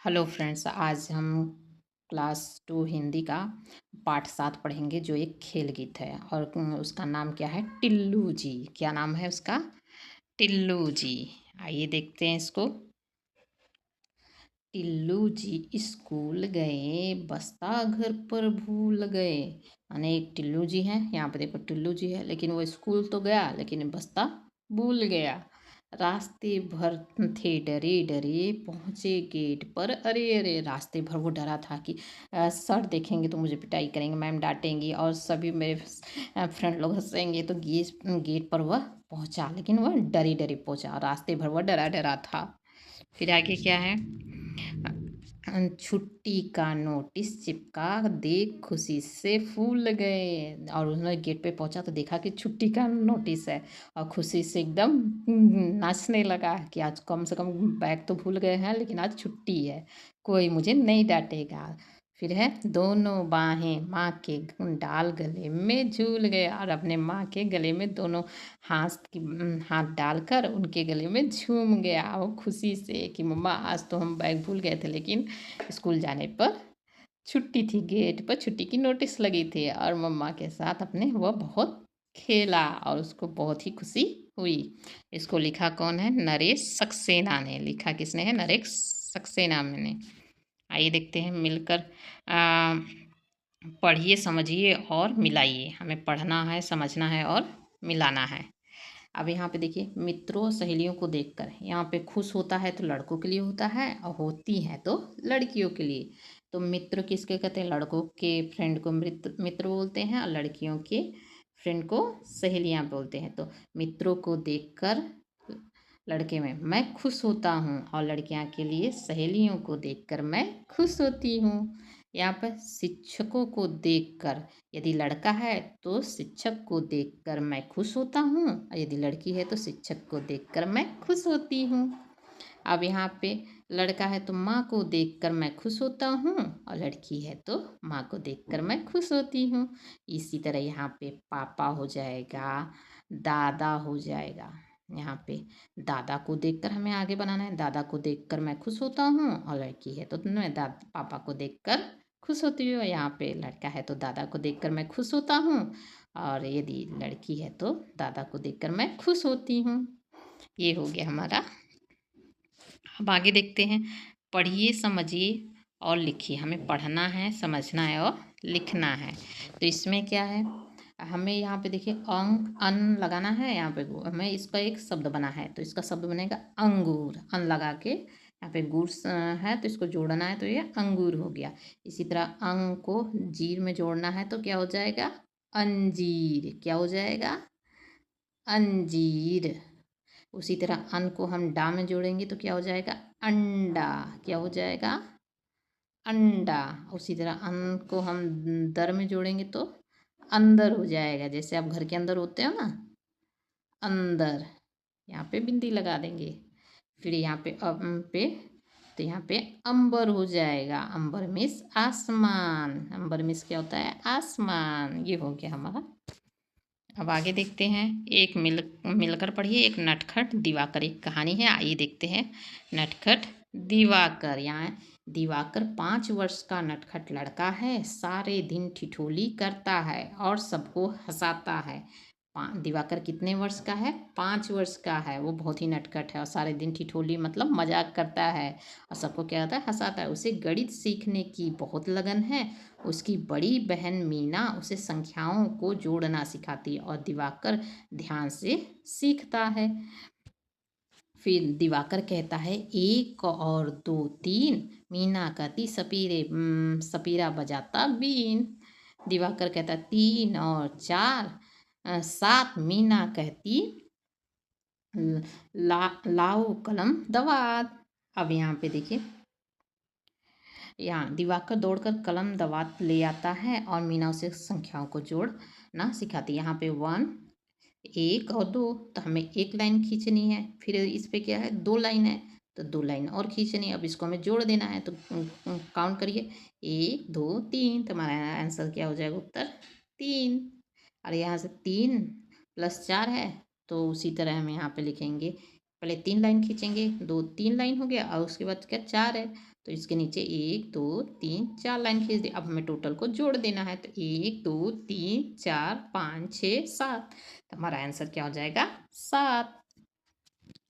Hello friends, आज हम class 2 Hindi का पाठ 7 पढ़ेंगे जो एक खेल गीत है और उसका नाम क्या है? टिल्लू जी। क्या नाम है उसका? टिल्लू जी। आइए देखते हैं इसको। टिल्लू जी स्कूल गए, बस्ता घर पर भूल गए। यानी एक टिल्लू जी हैं, यहाँ पे देखो टिल्लू जी है, लेकिन वो स्कूल तो गया लेकिन बस्ता भूल गया। रास्ते भर थे डरे डरे, पहुँचे गेट पर। अरे अरे, रास्ते भर वो डरा था कि सर देखेंगे तो मुझे पिटाई करेंगे, मैम डांटेंगी और सभी मेरे फ्रेंड लोग हंसेंगे। तो गेट पर वह पहुंचा, लेकिन वह डरी डरी पहुंचा। रास्ते भर वह डरा डरा था। फिर आगे क्या है? छुट्टी का नोटिस चिपका, देख खुशी से फूल गए। और उन्होंने गेट पे पहुंचा तो देखा कि छुट्टी का नोटिस है और खुशी से एकदम नाचने लगा कि आज कम से कम बैग तो भूल गए हैं लेकिन आज छुट्टी है, कोई मुझे नहीं डांटेगा। फिर है, दोनों बाहें माँ के डाल गले में झूल गए और अपने माँ के गले में दोनों हाथ डालकर उनके गले में झूम गया वो खुशी से कि मम्मा आज तो हम बैग भूल गए थे लेकिन स्कूल जाने पर छुट्टी थी, गेट पर छुट्टी की नोटिस लगी थी और मम्मा के साथ अपने वह बहुत खेला और उसको बहुत ही खुशी हुई। इसको लिखा कौन है? नरेश सक्सेना ने लिखा। किसने है? नरेश सक्सेना ने। आइए देखते हैं मिलकर। आ, पढ़िए, समझिए और मिलाइए। हमें पढ़ना है, समझना है और मिलाना है। अब यहाँ पे देखिए, मित्रों सहेलियों को देखकर, यहाँ पे खुश होता है तो लड़कों के लिए होता है और होती है तो लड़कियों के लिए। तो मित्र किसके कहते हैं? लड़कों के फ्रेंड को मित्र मित्र बोलते हैं और लड़कियों के फ्रेंड को सहेलियाँ बोलते हैं। तो मित्रों को देखकर लड़के में मैं खुश होता हूँ और लड़कियाँ के लिए सहेलियों को देखकर मैं खुश होती हूँ। यहाँ पर शिक्षकों को देखकर, यदि लड़का है तो शिक्षक को देखकर मैं खुश होता हूँ और यदि लड़की है तो शिक्षक को देखकर मैं खुश होती हूँ। अब यहाँ पे लड़का है तो माँ को देखकर मैं खुश होता हूँ और लड़की है तो माँ को देखकर मैं खुश होती हूँ। इसी तरह यहाँ पे पापा हो जाएगा, दादा हो जाएगा। यहाँ पे दादा को देखकर हमें आगे बनाना है। दादा को देखकर मैं खुश होता हूँ और लड़की है तो मैं पापा को देखकर खुश होती हूँ। यहाँ पे लड़का है तो दादा को देखकर मैं खुश होता हूँ और यदि लड़की है तो दादा को देखकर मैं खुश होती हूँ। ये हो गया हमारा। अब आगे देखते हैं। पढ़िए, समझिए और लिखिए। हमें पढ़ना है, समझना है और लिखना है। तो इसमें क्या है? हमें यहाँ पे देखिए अंग अन लगाना है। यहाँ पे हमें इसका एक शब्द बना है तो इसका शब्द बनेगा अंगूर। अन लगा के यहाँ पे गुड़ है तो इसको जोड़ना है तो ये अंगूर हो गया। इसी तरह अंग को जीर में जोड़ना है तो क्या हो जाएगा? अंजीर। क्या हो जाएगा? अंजीर। उसी तरह अन को हम डा में जोड़ेंगे तो क्या हो जाएगा? अंडा। क्या हो जाएगा? अंडा। उसी तरह अन को हम दर में जोड़ेंगे तो अंदर हो जाएगा। जैसे आप घर के अंदर होते हो ना, अंदर। यहाँ पे बिंदी लगा देंगे। फिर यहाँ पे पे तो यहाँ पे अंबर हो जाएगा। अंबर मीन्स आसमान। अंबर मीन्स क्या होता है? आसमान। ये हो गया हमारा। अब आगे देखते हैं। एक मिलकर पढ़िए। एक नटखट दिवाकर, एक कहानी है। आइए देखते हैं। नटखट दिवाकर। यहाँ दिवाकर 5 वर्ष का नटखट लड़का है। सारे दिन ठिठोली करता है और सबको हंसाता है। दिवाकर कितने वर्ष का है? 5 वर्ष का है। वो बहुत ही नटखट है और सारे दिन ठिठोली मतलब मजाक करता है और सबको क्या होता है? हंसाता है। उसे गणित सीखने की बहुत लगन है। उसकी बड़ी बहन मीना उसे संख्याओं को जोड़ना सिखाती है और दिवाकर ध्यान से सीखता है। फिर दिवाकर कहता है 1 और 2 3। मीना कहती सपीरा बजाता बीन। दिवाकर कहता 3 और 4 7। मीना कहती लाओ कलम दवात। अब यहाँ पे देखिए, यहाँ दिवाकर दौड़कर कलम दवात ले आता है और मीना उसे संख्याओं को जोड़ना सिखाती है। यहाँ पे 1 और 2 तो हमें एक लाइन खींचनी है। फिर इस पे क्या है? 2 लाइन है तो 2 लाइन और खींचनी है। अब इसको हमें जोड़ देना है तो काउंट करिए। 1 2 3 तो हमारा आंसर क्या हो जाएगा? उत्तर 3। और यहाँ से 3 + 4 है तो उसी तरह हम यहाँ पे लिखेंगे। पहले 3 लाइन खींचेंगे, 2 3 लाइन हो गया और उसके बाद क्या? 4 है तो इसके नीचे 1 2 3 4 लाइन खींच दी। अब हमें टोटल को जोड़ देना है, तो 1 2 3 4 5 6 7, तो हमारा आंसर क्या हो जाएगा? 7।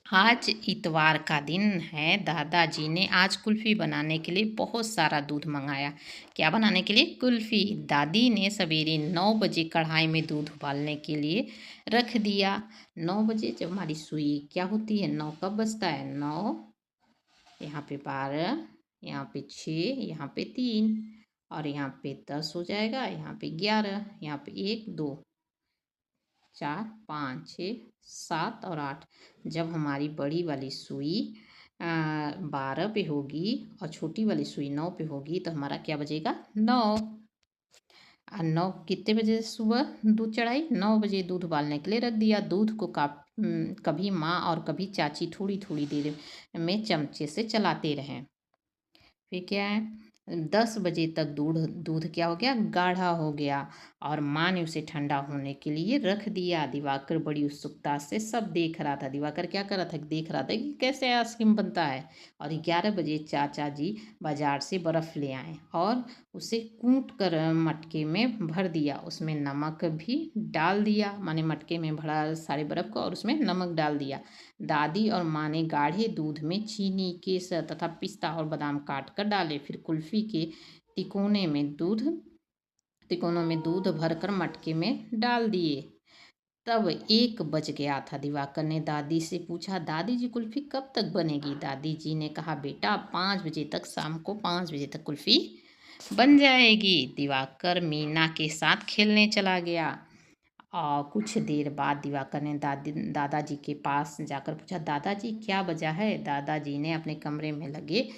आज इतवार का दिन है। दादाजी ने आज कुल्फ़ी बनाने के लिए बहुत सारा दूध मंगाया। क्या बनाने के लिए? कुल्फ़ी। दादी ने सवेरे 9 बजे कढ़ाई में दूध उबालने के लिए रख दिया। 9 बजे जब हमारी सुई क्या होती है? 9 कब बजता है? 9, यहाँ पे 12, यहाँ पे 6, यहाँ पे 3 और यहाँ पे 10 हो जाएगा, यहाँ पे 11, यहाँ पे 1 2 4 5 6 7 और 8। जब हमारी बड़ी वाली सुई 12 पे होगी और छोटी वाली सुई 9 पे होगी, तो हमारा क्या बजेगा? 9। और 9 कितने बजे सुबह दूध चढ़ाई? 9 बजे दूध उबालने के लिए रख दिया। दूध को कभी माँ और कभी चाची थोड़ी थोड़ी देर में चमचे से चलाते रहें। फिर क्या है? 10 बजे तक दूध दूध क्या हो गया? गाढ़ा हो गया और माँ ने उसे ठंडा होने के लिए रख दिया। दिवाकर बड़ी उत्सुकता से सब देख रहा था। दिवाकर क्या कर रहा था? देख रहा था कि कैसे आइसक्रीम बनता है। और 11 बजे चाचा जी बाजार से बर्फ़ ले आए और उसे कूट कर मटके में भर दिया। उसमें नमक भी डाल दिया, माने मटके में भरा सारे बर्फ़ को और उसमें नमक डाल दिया। दादी और माँ ने गाढ़े दूध में चीनी, केसर तथा पिस्ता और बादाम काट कर डाले। फिर कुल्फ़ी के तिकोने में दूध तिकोनों में दूध भरकर मटके में डाल दिए। तब 1 बज गया था। दिवाकर ने दादी से पूछा, दादी जी कुल्फ़ी कब तक बनेगी? दादी जी ने कहा, बेटा 5 बजे तक, शाम को 5 बजे तक कुल्फ़ी बन जाएगी। दिवाकर मीना के साथ खेलने चला गया। और कुछ देर बाद दिवाकर ने दादाजी के पास जाकर पूछा, दादाजी क्या बजा है? दादाजी ने अपने कमरे में लगे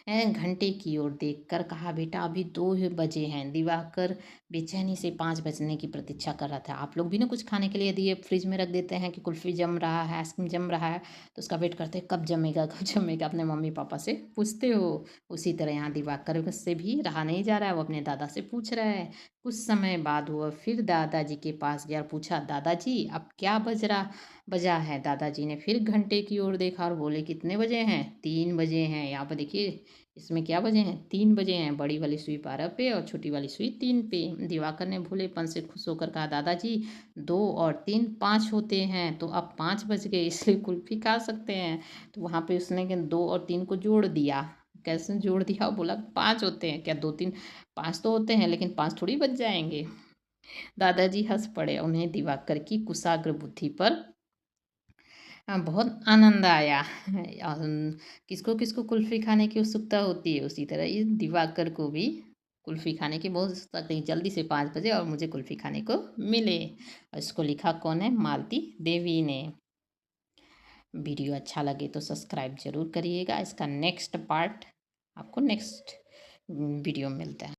घंटे की ओर देखकर कहा, बेटा अभी 2 ही बजे हैं। दिवाकर बेचैनी से 5 बजने की प्रतीक्षा कर रहा था। आप लोग भी ना कुछ खाने के लिए यदि ये फ्रिज में रख देते हैं कि कुल्फ़ी जम रहा है, आइसक्रीम जम रहा है, तो उसका वेट करते हैं कब जमेगा कब जमेगा, अपने मम्मी पापा से पूछते हो। उसी तरह यहाँ दिवाकर से भी रहा नहीं जा रहा है, वो अपने दादा से पूछ रहा है। कुछ समय बाद वह फिर दादाजी के पास गया और पूछा, दादाजी अब क्या बजा है? दादाजी ने फिर घंटे की ओर देखा और बोले, कितने बजे हैं? 3 बजे हैं। यहाँ पर देखिए इसमें क्या बजे हैं? 3 बजे हैं। बड़ी वाली सुई 12 पे और छोटी वाली सुई 3 पे। दिवाकर ने भोलेपन से खुश होकर कहा, दादाजी 2 और 3 5 होते हैं, तो अब 5 बज गए, इसलिए कुल्फ़ी खा सकते हैं। तो वहाँ पे उसने 2 और 3 को जोड़ दिया। कैसे जोड़ दिया? बोला 5 होते हैं। क्या 2 3 5 तो होते हैं, लेकिन 5 थोड़ी बच जाएंगे। दादाजी हंस पड़े। उन्हें दिवाकर की कुशाग्र बुद्धि पर बहुत आनंद आया। किसको किसको कुल्फ़ी खाने की उत्सुकता होती है, उसी तरह इस दिवाकर को भी कुल्फ़ी खाने की बहुत उत्सुकता थी। जल्दी से 5 बजे और मुझे कुल्फ़ी खाने को मिले। और इसको लिखा कौन है? मालती देवी ने। वीडियो अच्छा लगे तो सब्सक्राइब ज़रूर करिएगा। इसका नेक्स्ट पार्ट आपको नेक्स्ट वीडियो में मिलता है।